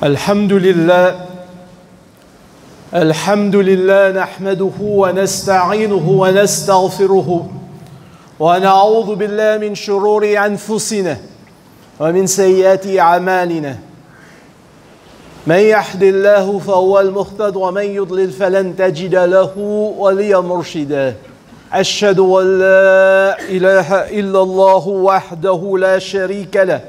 الحمد لله نحمده ونستعينه ونستغفره ونعوذ بالله من شرور أنفسنا ومن سيئات أعمالنا من يهد الله فهو المهتد ومن يضلل فلن تجد له وليا مرشدا أشهد أن لا إله إلا الله وحده لا شريك له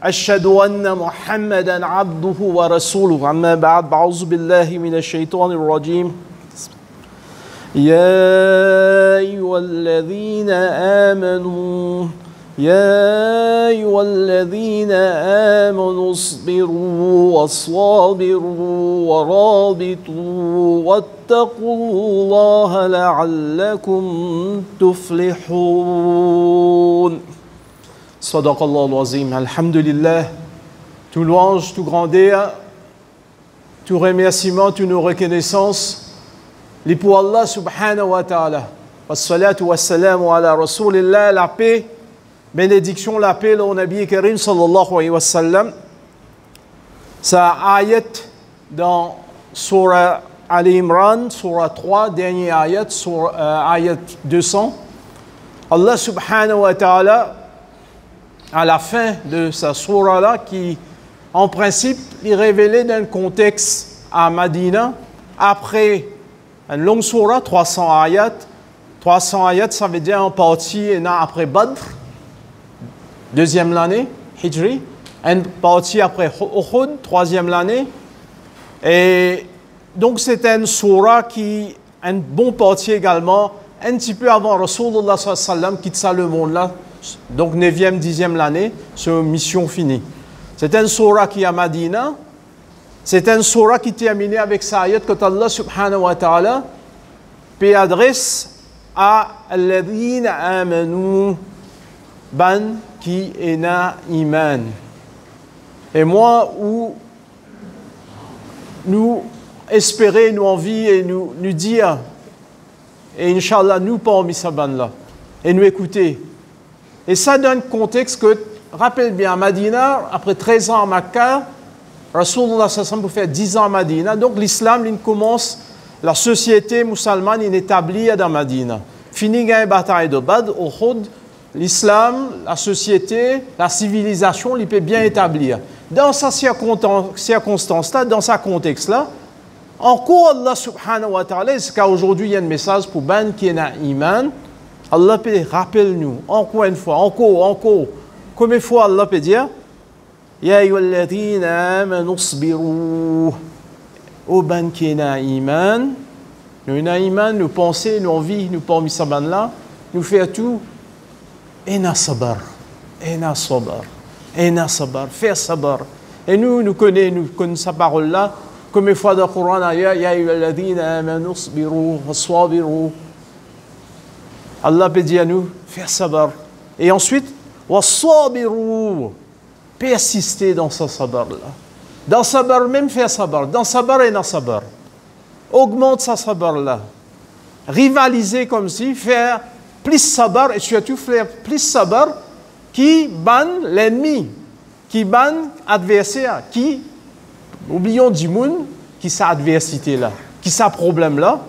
أشهد أن محمدا عبده ورسوله أما بعد أعوذ بالله من الشيطان الرجيم يا أيها الذين آمنوا اصبروا وصابروا ورابطوا واتقوا الله لعلكم تفلحون صدق الله العظيم. Alhamdulillah, tout louange, tout grandeur, tout remerciement, toutes nos reconnaissances, les pour Allah subhanahu wa ta'ala. Wassalatu wassalamu ala rasulillah, la paix, bénédiction, la paix, au Nabi Karim sallallahu alayhi wa sallam. Ça ayat dans Surah Ali Imran, Surah 3, dernier ayat, ayat 200. Allah subhanahu wa ta'ala, à la fin de sa surah-là, qui, en principe, est révélée dans le contexte à Madina, après une longue surah, 300 ayats. 300 ayats, ça veut dire en partie après Badr, deuxième l'année, Hijri, une partie après Uhud, troisième l'année. Et donc, c'est une surah qui, une bonne partie également, un petit peu avant Rasulullah sallallahu alayhi wa sallam, quitte ça le monde-là. Donc 9e, 10e l'année, c'est une mission finie. C'est un surah qui est à Madina. C'est un surah qui termine avec sa ayat que Allah subhanahu wa ta'ala puis adresse à alladhina amanu ban qui ena iman. Et moi, où nous espérer, nous envie et nous dire, et Inch'Allah, nous parmi sa ban-là, et nous écouter. Et ça donne contexte que, rappelle bien, à Madina, après 13 ans à Makkah, Rasulullah sallam pour faire 10 ans à Madina. Donc l'islam, il commence, la société musulmane, il est établie à Madina. Fini la bataille de Badr, Uhud, l'islam, la société, la civilisation, il peut bien établir. Dans sa circonstance-là, dans sa contexte-là, encore Allah subhanahu wa ta'ala, est-ce qu'aujourd'hui il y a un message pour ban qui est un iman? Allah peut rappelle-nous, encore une fois, encore. Combien de fois Allah peut dire Ya ayyuhalladhina amanu isbiru. Au ban qui est un iman, nous avons un iman, nous pensons, nous envie, nous parmi sa ban là, nous faisons tout. Ena sabar, faire sabar. Et nous connaissons sa parole là. Combien de fois dans le Coran, Ya ayyuhalladhina amanu isbiru wasabiru. Allah peut dire à nous, faire sabar. Et ensuite, wasabiru, persister dans ce sabar-là. Dans sabar, même faire sabar. Dans sabar et dans sabar. Augmente sa sabar-là. Rivaliser comme si, faire plus sabar et surtout faire plus sabar qui banne l'ennemi, qui banne l'adversaire, qui, oublions du monde, qui sa adversité-là, qui sa problème-là.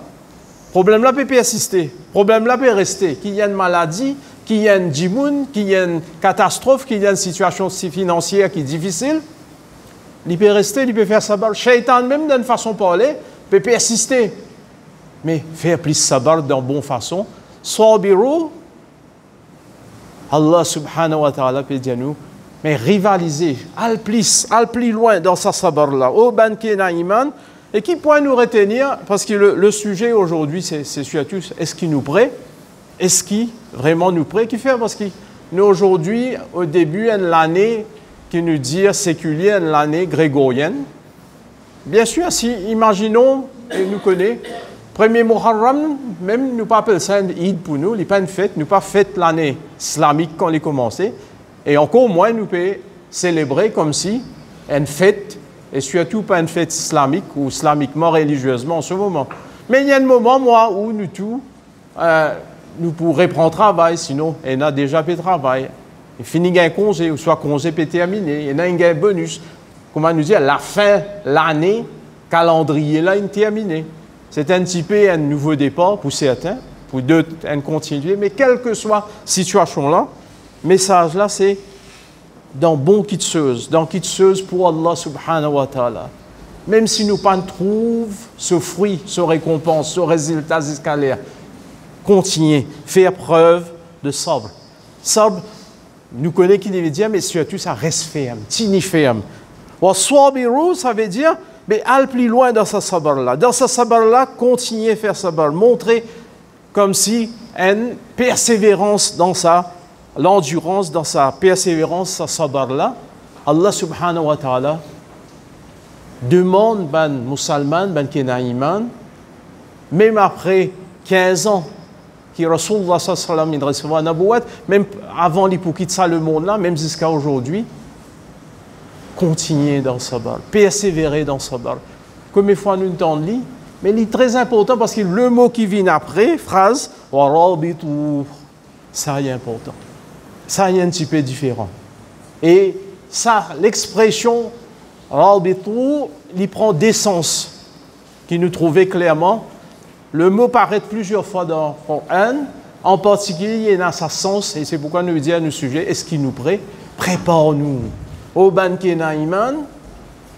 Problème-là peut persister, problème-là peut rester. Qu'il y ait une maladie, qu'il y ait un djimoun, qu'il y ait une catastrophe, qu'il y ait une situation financière qui est difficile, il peut rester, il peut faire sabar. Shaitan, même d'une façon de parler, peut persister. Mais faire plus sabar d'une bonne façon. Sabiru, Allah subhanahu wa ta'ala peut dire nous, mais rivaliser, al plus loin dans sa sabar-là. Au ban qui est iman. Et qui pourrait nous retenir, parce que le sujet aujourd'hui, c'est surtout, est-ce qu'il nous prête? Est-ce qu'il vraiment nous prête? Qui fait? Parce que nous, aujourd'hui, au début de l'année, qui nous dit séculière, l'année grégorienne, bien sûr, si, imaginons, et nous connaissons, premier Muharram, même nous pas appelons ça un Eid pour nous, il n'est pas une fête, nous pas fête l'année islamique quand elle a commencé, et encore moins nous pouvons célébrer comme si une fête, et surtout pas une fête islamique ou islamiquement, religieusement en ce moment. Mais il y a un moment, moi, où nous tous, nous pourrions reprendre travail, sinon, on a déjà fait travail. Il finit un congé, ou soit congé peut terminé, il y a un bonus. comment nous dire, la fin, l'année, calendrier là, est terminé. C'est un petit peu un nouveau départ pour certains, pour d'autres, un continuer, mais quelle que soit la situation là, le message là, c'est dans bon kitseuse pour Allah subhanahu wa ta'ala. Même si nous ne trouvons pas ce fruit, ce récompense, ce résultat escalaire, continuez, faire preuve de sabre. Sabre, nous connaissons qui veut dire, mais surtout ça reste ferme, tini ferme. Waswabiru, ça veut dire, mais aller plus loin dans ce sabre-là. Dans ce sabre-là, continuez à faire sabre. Montrer comme si une persévérance dans l'endurance, dans sa persévérance, ce sabre-là. Allah subhanahu wa ta'ala demande ban musulman, ban kenaïman, même après 15 ans, qui Rasulullah sallallahu alayhi wa sallam nabouat, même avant l'hypocrite ça le monde là, même jusqu'à aujourd'hui, continuer dans le sabar, persévérer dans le sabar. Comme une fois nous entendons, mais il est très important parce que le mot qui vient après, phrase, ça est important. Ça est un petit peu différent. Et ça, l'expression il prend des sens qui nous trouvaient clairement. Le mot paraît plusieurs fois dans le Coran, en particulier il y a sa sens, et c'est pourquoi nous disons à nos sujets, est-ce qu'il nous prépare-nous au banquet naïman,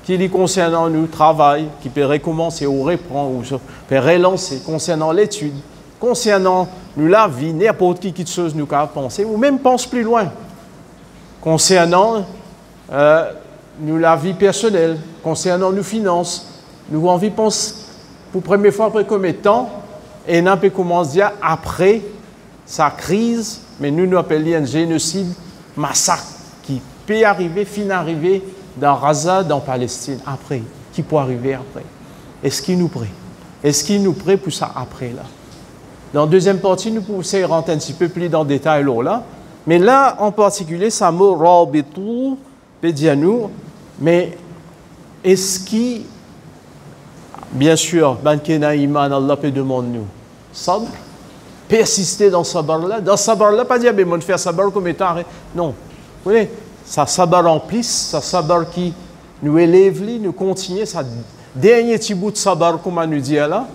qui lui concernant nous travail, qui peut recommencer ou reprendre, ou peut relancer, concernant l'étude, concernant nous la vie, n'importe qui chose nous a pensé, ou même pense plus loin, concernant nous la vie personnelle, concernant nos finances, nous envie penser pour la première fois après combien de temps, et on peut commencer à dire après sa crise, mais nous appelons un génocide, massacre qui peut arriver, fin arriver dans Gaza, dans Palestine, après, qui peut arriver après. Est-ce qu'il nous prête? Est-ce qu'il nous prête pour ça après là? Dans la deuxième partie, nous pouvons essayer de rentrer un petit peu plus dans le détail là, mais là en particulier, ça mot rabitu, peut dire nous, mais est-ce qu'il bien sûr, Bankena Iman, Allah peut demander nous. Sabr, persister dans ce sabar-là. Dans ce sabar-là, pas dire, mais on fait sabar comme étant. Non. Vous voyez, ça sabar en plus, ça sabar qui nous élève, nous continue, ça dernier petit bout de sabar, comme on nous dit là.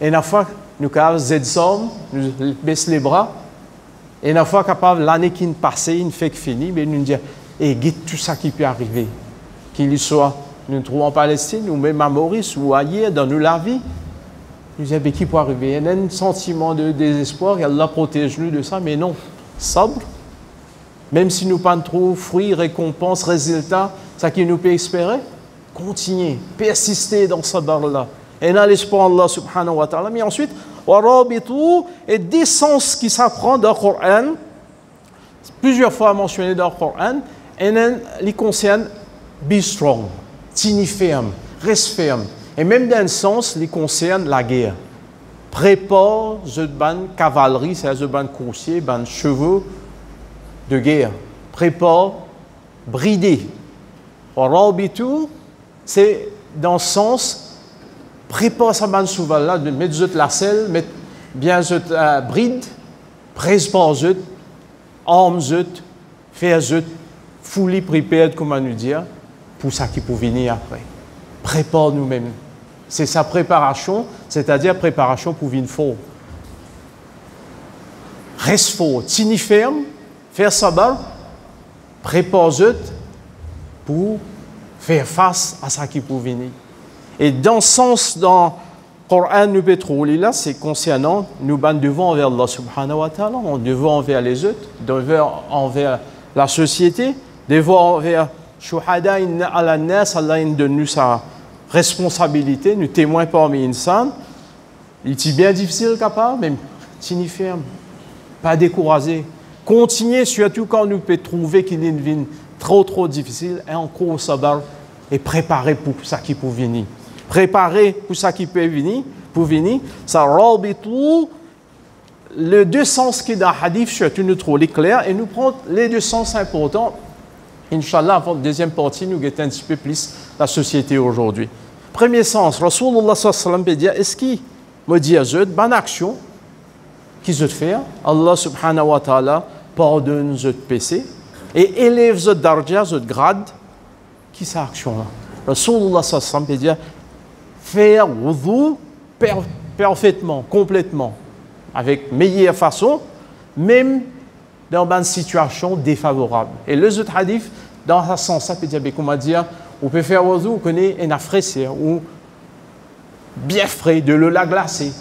Et une fois, nous avons Z-Somme, nous baissons les bras. Et une fois capable, l'année qui nous passe, une fait que fini, mais nous disons, et guide tout ça qui peut arriver. Qu'il y soit. Nous nous trouvons en Palestine, ou même à Maurice, ou ailleurs, dans la vie. Nous disons, qui peut arriver? Il y a un sentiment de désespoir, et Allah protège-nous de ça, mais non. Sabre, même si nous pas trop fruits, récompenses, résultats, ça qui nous peut espérer, continuez, persistez dans ce sabre-là. Et dans l'espoir d'Allah subhanahu wa ta'ala. Mais ensuite, et des sens qui s'apprennent dans le Coran, plusieurs fois mentionné dans le Coran, et les concerne be strong. Tini ferme, reste ferme. Et même dans un sens, il concerne la guerre. Prépare une bonne cavalerie, c'est-à-dire une bonne coursier, une bonne chevaux de guerre. Prépare, brider. Rabitu, c'est dans le sens, prépare sa bonne cheval-là, de mettre la selle, mettre bien bride, prépare arme, faire fully prepared, comme on nous dit. Pour ça qui peut venir après. Prépare nous-mêmes. C'est sa préparation, c'est-à-dire préparation pour venir fort. Reste fort, tini ferme, faire sabar, prépare-toi pour faire face à ça qui peut venir. Et dans ce sens, dans le Coran, nous pouvons trouver là, c'est concernant nous devons envers Allah subhanahu wa ta'ala, on devons envers les autres, devons envers la société, devons envers Shuhada inna ala nas, Allah donne nous sa responsabilité, nous témoins parmi les insan. Il est bien difficile capable, même tini ferme, pas découragé. Continuez, surtout quand nous pouvons trouver qu'il est une vie trop difficile, et encore au sabar, et préparer pour ça qui peut venir. Préparer pour ça qui peut venir, ça rabitu, les deux sens qui dans le hadith, surtout nous trouvons clair, et nous prenons les deux sens importants. Inch'Allah, avant la deuxième partie, nous guettons un petit peu plus la société aujourd'hui. Premier sens, Rasulullah sallallahu alayhi wa sallam peut dire, est-ce qu'il me dit à eux, bonne action, qu'ils ont fait, Allah subhanahu wa ta'ala pardonne eux péché et élève eux darja, eux grade, qui cette action-là? Rasulullah sallam peut dire faire wudu parfaitement, complètement, avec meilleure façon, même dans une situation défavorable. Et les autres hadiths, dans ce sens, ça peut dire, comment dire, on peut faire wudu, on connaît un fraîcheur, ou bien frais, de l'eau glacée.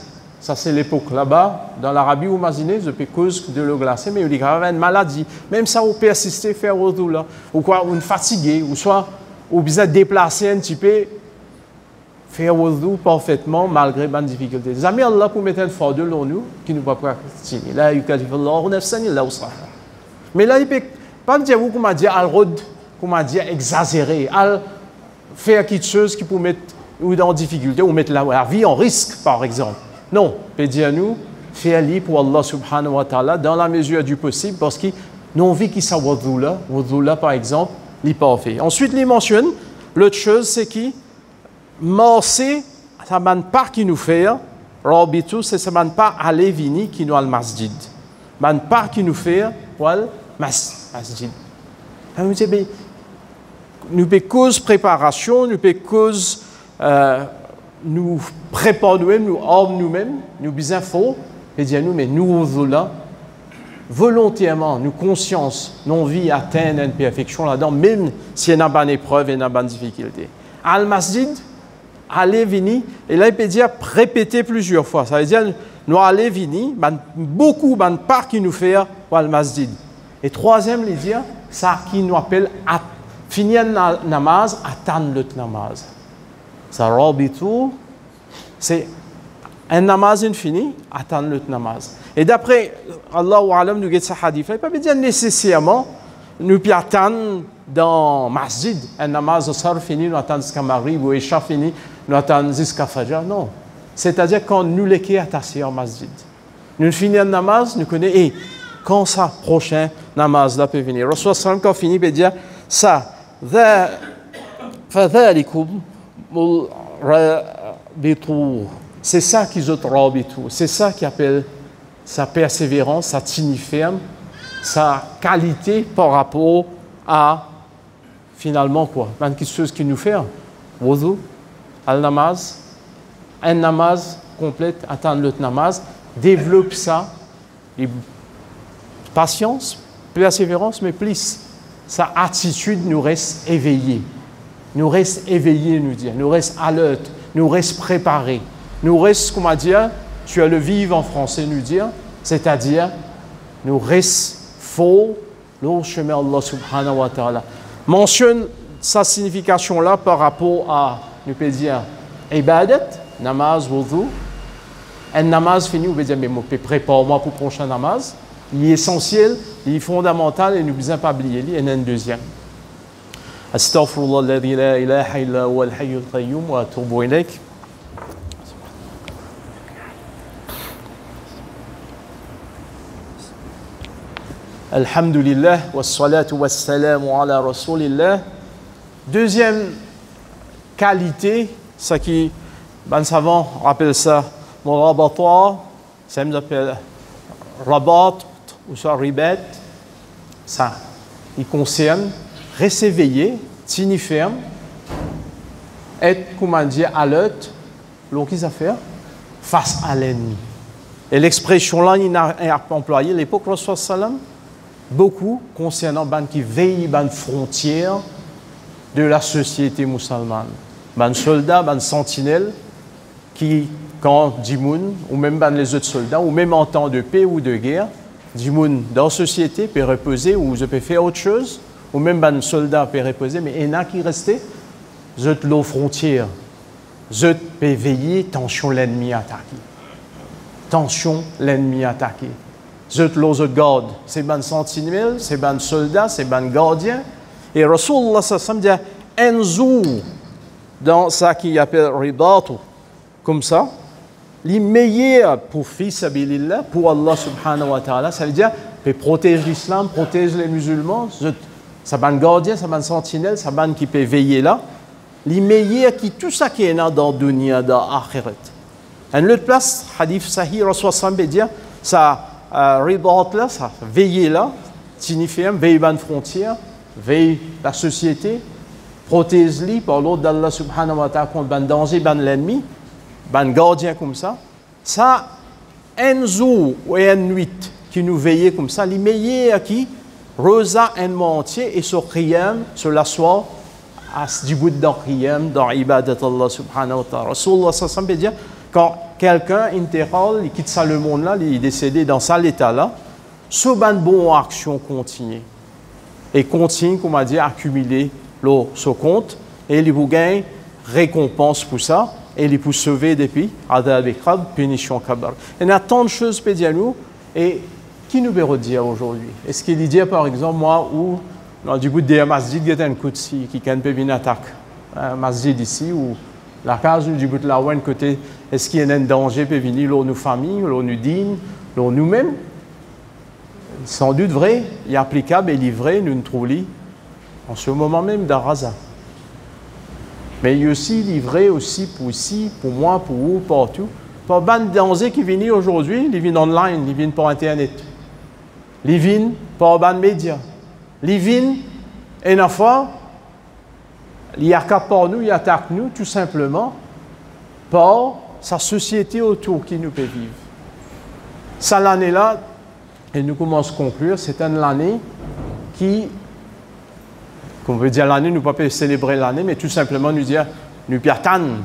Ça, c'est l'époque là-bas, dans l'Arabie ou Mazine, je peux cause de l'eau glacée, mais il y a une maladie. Même ça, on peut assister à faire wudu là, ou quoi, on est fatigué, ou soit, on besoin de déplacer un petit peu, faire wudu parfaitement malgré les difficultés. Les amis, Allah pour mettre un fort de l'eau, nous, qui nous pas pratiquer. Là, il mais là, il peut pas dire, comment dire, comment dire, exagérer, faire quelque chose qui peut mettre ou dans difficulté, ou mettre la vie en risque, par exemple. Non, peut dire nous, faire-le pour Allah subhanahu wa ta'ala dans la mesure du possible, parce que nous avons vu qu'il s'est wudu là, par exemple, il n'est pas fait. Ensuite, il mentionne, l'autre chose, c'est qu'il marcher, ça ne pas qui nous fait, Rabitu, c'est ça ne pas aller venir qui nous a le masjid. Man pas qui nous fait, le masjid. Nous peut cause préparation, nous peut cause nous préparons nous-mêmes, nous armons nous-mêmes, nous besoin faux, et dire nous, mais nous là, volontairement, nous conscience, non vie atteindre une perfection là-dedans, même s'il y a une bonne épreuve et une bonne difficulté. Al-Masjid, aller venir, et là il peut dire répéter plusieurs fois. Ça veut dire nous aller venir, beaucoup de part qui nous fait Al-Masjid. Et troisième, il dit ça qui nous appelle finir le namaz, attendre le namaz. Ça rabitu, c'est un namaz infini, attendre le namaz. Et d'après Allah wa alam, nous avons ce hadith, il ne peut pas dire nécessairement nous pouvons attendre dans masjid, un namaz sar fini, nous attendons jusqu'à Maghrib ou Isha fini, nous attendons jusqu'à Fajr. Non. C'est-à-dire quand nous l'équons attachés en masjid. Nous finissons un namaz, nous connaissons, et quand ça prochain namaz là peut venir. Rasul sallam quand finit peut dire ça, c'est ça qu'ils ont rabitu, c'est ça qui appelle sa persévérance, sa tenue ferme, sa qualité par rapport à finalement quoi? Quelque chose qui nous fait wudu, al-namaz, un namaz complète, attendre le namaz, développe ça, et patience, persévérance, mais plus sa attitude nous reste éveillée. Nous reste éveillés, nous dire, nous reste alerte, nous reste préparés, nous reste, comment dire, tu as le vivre en français, nous dire, c'est-à-dire, nous reste faux, le chemin Allah subhanahu wa ta'ala. Mentionne sa signification là par rapport à, nous peut dire, ibadat, namaz, wudu. Un namaz fini, on peut dire, mais prépare-moi pour le prochain namaz. Il est essentiel, il est fondamental et nous ne devons pas oublier. Il y en a un deuxième. أستغفر الله الذي لا إله إلا هو الحي القيوم وأتوب إليك. الحمد لله والصلاة والسلام على رسول الله. Deuxième qualité, ce qui, ben savants rappellent ça, murabata, ça nous appelle rabat ou ça ribet, ça, il concerne rester éveillé, tenir ferme, être, comment dire, alerte, l'on qui faire face à l'ennemi. Et l'expression là, il a employé à l'époque, Rasul sallam, beaucoup concernant ban qui veille ban frontière de la société musulmane. Ban soldats, ban sentinelles qui, quand Dimoun, ou même ban les autres soldats, ou même en temps de paix ou de guerre, Dimoun dans la société peut reposer ou je peux faire autre chose. Ou même ban soldat peut reposer, mais il y en a qui restent, zut l'eau frontière, zut peut veiller, tension l'ennemi attaqué. Tension l'ennemi attaqué. Zut l'eau garde, c'est ban sentinelle, c'est ban soldat, c'est ban gardien. Et Rasulullah sallam dit, un jour, dans ça qu'il appelle ribatu, comme ça, les meilleurs pour fils abilillah, pour Allah subhanahu wa ta'ala, ça veut dire, peut protéger l'islam, protéger les musulmans, zut. Ça ban gardien, ça ban sentinelle, ça ban qui peut veiller là. Les meilleurs qui tout ça qui est là dans le dunya, dans l'akhirat. En l'autre place, hadith sahih, Rasul sallam veut dire, ça ribat là, ça veiller là, signifie veille ban frontière, veille la société, protège-li par l'ordre d'Allah subhanahu wa ta'ala contre ben danger, ben l'ennemi, ben gardien comme ça. Ça, un jour ou une nuit qui nous veillait comme ça, les meilleurs qui rosa un mois entier et sur Qiyam, sur la soirée, à ce début dans Qiyam, dans Ibadat Allah subhanahu wa ta'ala. Rasulullah sallallahu alayhi wa sallam, quand quelqu'un intégral, il quitte ça le monde là, il est décédé dans ça l'état là, ce ban bonne action continue. Et continue, comme on a dit, à accumuler ce compte, et il vous gagne récompense pour ça, et il peut sauver depuis Adab et Krab, punition Kabar. Il y a tant de choses pédialement, et qui nous veut dire aujourd'hui? Est-ce qu'il dit, par exemple, moi, ou dans du bout de masjid, il y a un coup qui peut venir attaque, un masjid ici, ou la case du bout de la ouane côté, est-ce qu'il y a un danger peut venir dans nos familles, dans nos dînes, dans nous-mêmes? Sans doute vrai, il est applicable et livré, nous nous trouvons en ce moment même d'Araza. Mais il est aussi livré aussi pour ici, pour moi, pour vous, partout. Pas ban de danger qui viennent aujourd'hui, ils viennent online, ils viennent par Internet. Ils viennent par ban médias. Ils viennent, et une fois, ils attaquent par nous, ils attaquent nous, tout simplement, par sa société autour qui nous peut vivre. Ça, l'année-là, et nous commençons à conclure, c'est une année qui, qu'on veut dire l'année, nous ne pouvons pas célébrer l'année, mais tout simplement nous dire, nous piatane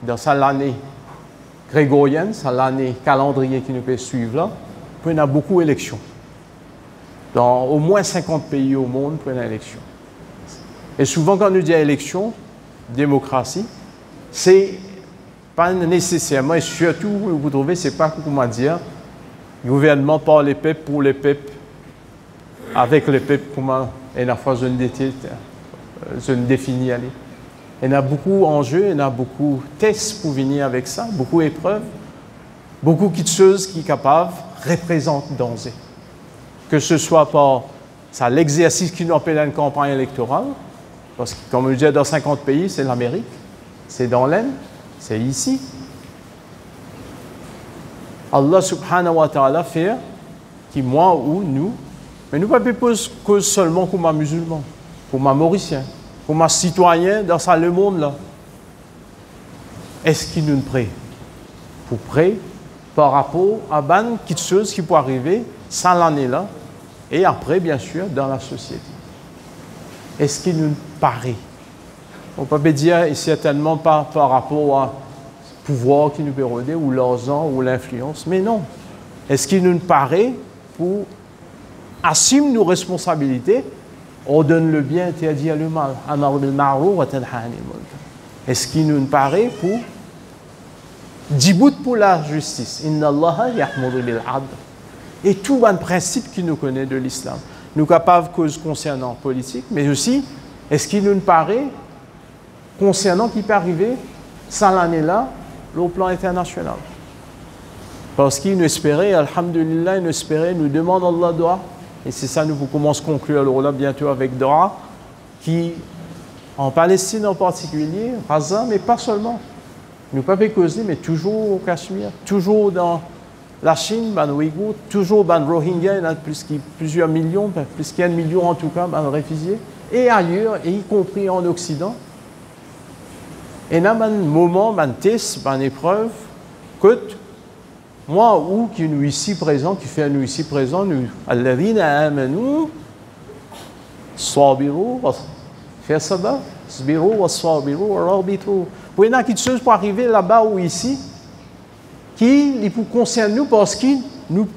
dans cette année grégorienne, c'est l'année calendrier qui nous peut suivre là, puis il y a beaucoup d'élections. Dans au moins 50 pays au monde, pour une élection. Et souvent, quand nous disons élection, démocratie, c'est pas nécessairement, et surtout, vous trouvez, c'est pas comment dire, gouvernement par les peuples, pour les peuples, avec les peuples, comment, et la fois je ne définis aller. Il y a beaucoup d'enjeux, il y a beaucoup de tests pour venir avec ça, beaucoup d'épreuves, beaucoup de choses qui sont capables de représenter danger. Que ce soit par l'exercice qui nous appelle une campagne électorale, parce que, comme je disais, dans 50 pays, c'est l'Amérique, c'est dans l'Inde, c'est ici. Allah subhanahu wa ta'ala fait qui, moi ou nous, mais nous ne pouvons pas cause seulement comme un musulman, comme un mauricien, comme un citoyen dans ça, le monde là. Est-ce qu'il nous prêt pour prêt par rapport à ban quelque chose qui peut arriver sans l'année là et après bien sûr dans la société? Est-ce qu'il nous paraît? On ne peut pas dire et certainement pas par rapport à pouvoir qui nous peut rôder, ou l'argent, ou l'influence, mais non. Est-ce qu'il nous paraît pour assumer nos responsabilités, on donne le bien, interdit le mal. Est-ce qu'il nous paraît pour djibout pour la justice? Inna Allah yahmuru bil adl. Et tout un principe qui nous connaît de l'islam. Nous capables cause concernant politique, mais aussi, est-ce qu'il nous paraît concernant qui peut arriver sans l'année là, au plan international. Parce qu'il nous espérait, alhamdulillah, il nous espérait, nous demande Allah doa, et c'est ça, nous commençons à conclure alors là bientôt avec doa, qui, en Palestine en particulier, Gaza, mais pas seulement, nous pas causer, mais toujours au Cachemire, toujours dans la Chine, ben Ouïghours, toujours ben Rohingya, il y en a plusieurs millions, plus qu'un million en tout cas, ben réfugiés, et ailleurs, et y compris en Occident. Et là, un moment, un test, une épreuve, que moi ou qui nous ici présent, qui fait nous ici présent, nous, alladhina amanu, sabiru, faire sabah, sbiru, sabiru, rabitu. Pour y en a quelque chose pour arriver là-bas ou ici, qui concerne nous parce qu'il nous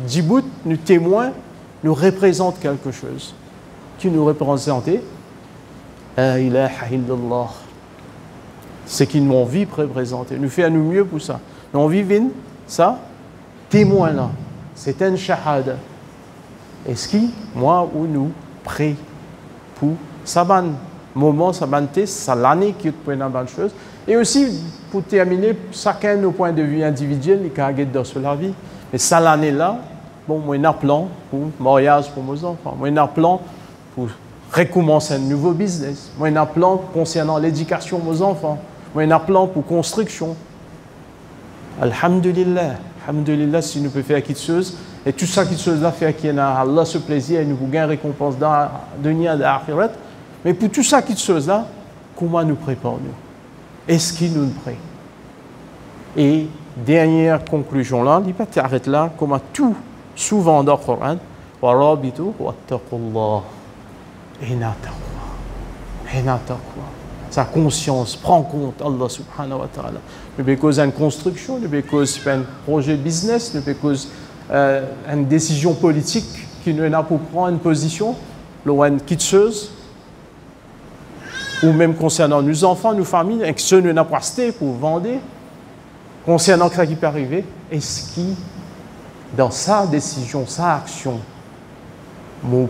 djibout, nous témoin, nous représente quelque chose. Qui nous représente, la ilaha illallah. C'est qu'ils nous envie de représenter. Nous fait à nous mieux pour ça. Nous envie ça, témoin là. C'est un shahada. Est-ce qui, moi ou nous, prêt pour ça ban moment, ça ban test, ça l'année qui est pour une bonne chose. Et aussi, pour terminer, chacun nos points de vue individuels, les caractères dans la vie. Mais ça l'année là, bon, moi, j'ai un plan pour mariage pour mes enfants. Moi, j'ai un plan pour recommencer un nouveau business. Moi, j'ai un plan concernant l'éducation de mes enfants. Moi, j'ai un plan pour construction. Alhamdulillah. Alhamdulillah, si nous pouvons faire quelque chose. Et tout ça, quelque chose là, faire qu'il y a Allah ce plaisir et nous gagnons récompense dans la dunya et l'akhirat. Mais pour tout ça qui se là, comment nous préparons-nous? Est-ce qu'il nous prête? Et dernière conclusion là, il pas arrête là, comme tout souvent dans le Coran, wa rabitu wattaqullah. Et sa conscience prend compte Allah subhanahu wa ta'ala. Ne pas cause une construction, ne pas cause un projet business, ne pas cause une décision politique qui nous a pour prendre une position, une quitteuse, ou même concernant nos enfants, nos familles, et que ceux nous n'a pas acheté pour vendre, concernant ce qui peut arriver, est-ce qui, dans sa décision, sa action, m'a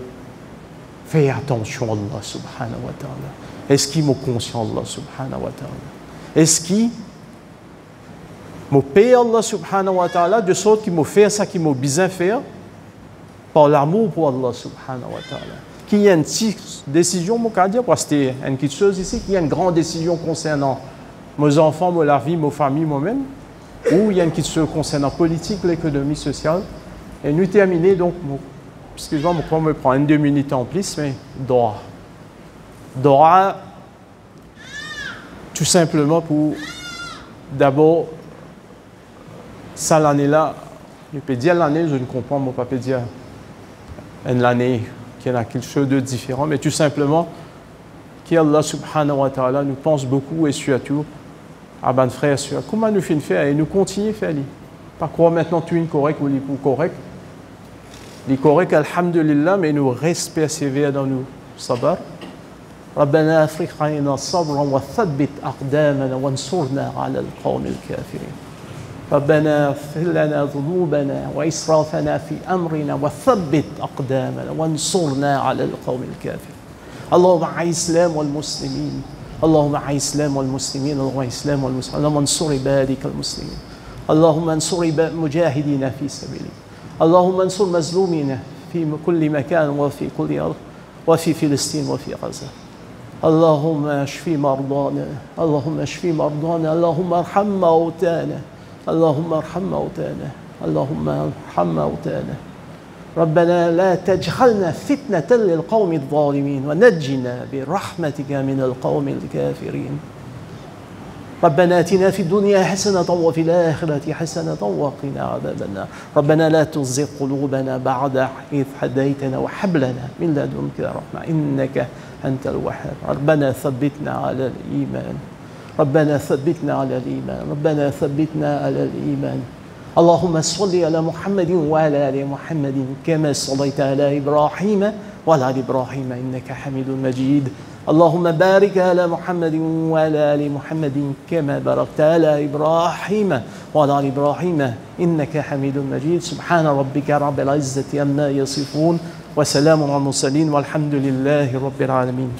fait attention à Allah subhanahu wa ta'ala? Est-ce qu'il m'a conscient d'Allah subhanahu wa ta'ala? Est-ce qu'il m'a payé Allah subhanahu wa ta'ala de sorte qu'il m'a fait ça qu'il m'a besoin faire par l'amour pour Allah subhanahu wa ta'ala? Qu'il y a une petite décision, je dire, parce que c'est une petite chose ici, qu'il y a une grande décision concernant mes enfants, ma vie, ma famille, moi-même, ou il y a une petite chose concernant la politique, l'économie sociale. Et nous terminer, donc, excusez-moi, je me prends 2 minutes en plus, mais Dora, tout simplement pour, d'abord, ça l'année-là, je peux dire l'année, je ne comprends, je ne peux pas dire une année qui a quelque chose de différent, mais tout simplement, qu'Allah subhanahu wa ta'ala nous pense beaucoup et surtout, à ben frère, comment nous finissons faire et nous continuons à faire. Pas croire maintenant tu es correct ou les correct. Les corrects, alhamdulillah, mais nous restons persévérés dans nos sabr. ربنا افرغ علينا صبرا وثبت اقدامنا وانصرنا على القوم الكافرين. ربنا اغفر لنا ذنوبنا واسرافنا في امرنا وثبت اقدامنا وانصرنا على القوم الكافرين. اللهم اعز الاسلام والمسلمين. اللهم اعز الاسلام والمسلمين. اللهم اعز الاسلام والمسلمين. اللهم انصر عبادك المسلمين. اللهم انصر مجاهدين في سبيلك. اللهم انصر مظلومين في كل مكان وفي كل ارض وفي فلسطين وفي غزه. اللهم اشف مرضانا. اللهم اشف مرضانا. اللهم ارحم موتانا. اللهم ارحم موتانا. اللهم ارحم موتانا. ربنا لا تجعلنا فتنة للقوم الظالمين ونجنا برحمتك من القوم الكافرين. ربنا اتنا في الدنيا حسنة وفي الآخرة حسنة وقنا عذاب النار. ربنا لا تزغ قلوبنا بعد إذ هديتنا وهب لنا من لدنك رحمة إنك أنت الوهاب. ربنا ثبتنا على الإيمان. ربنا ثبتنا على الإيمان. ربنا ثبتنا على الإيمان. اللهم صل على محمد وعلى آل محمد كما صليت على إبراهيم وعلى آل إبراهيم إنك حميد مجيد. اللهم بارك على محمد وعلى آل محمد كما باركت على إبراهيم وعلى آل إبراهيم إنك حميد مجيد. سبحان ربك رب العزة عما يصفون وسلام على المرسلين والحمد لله رب العالمين.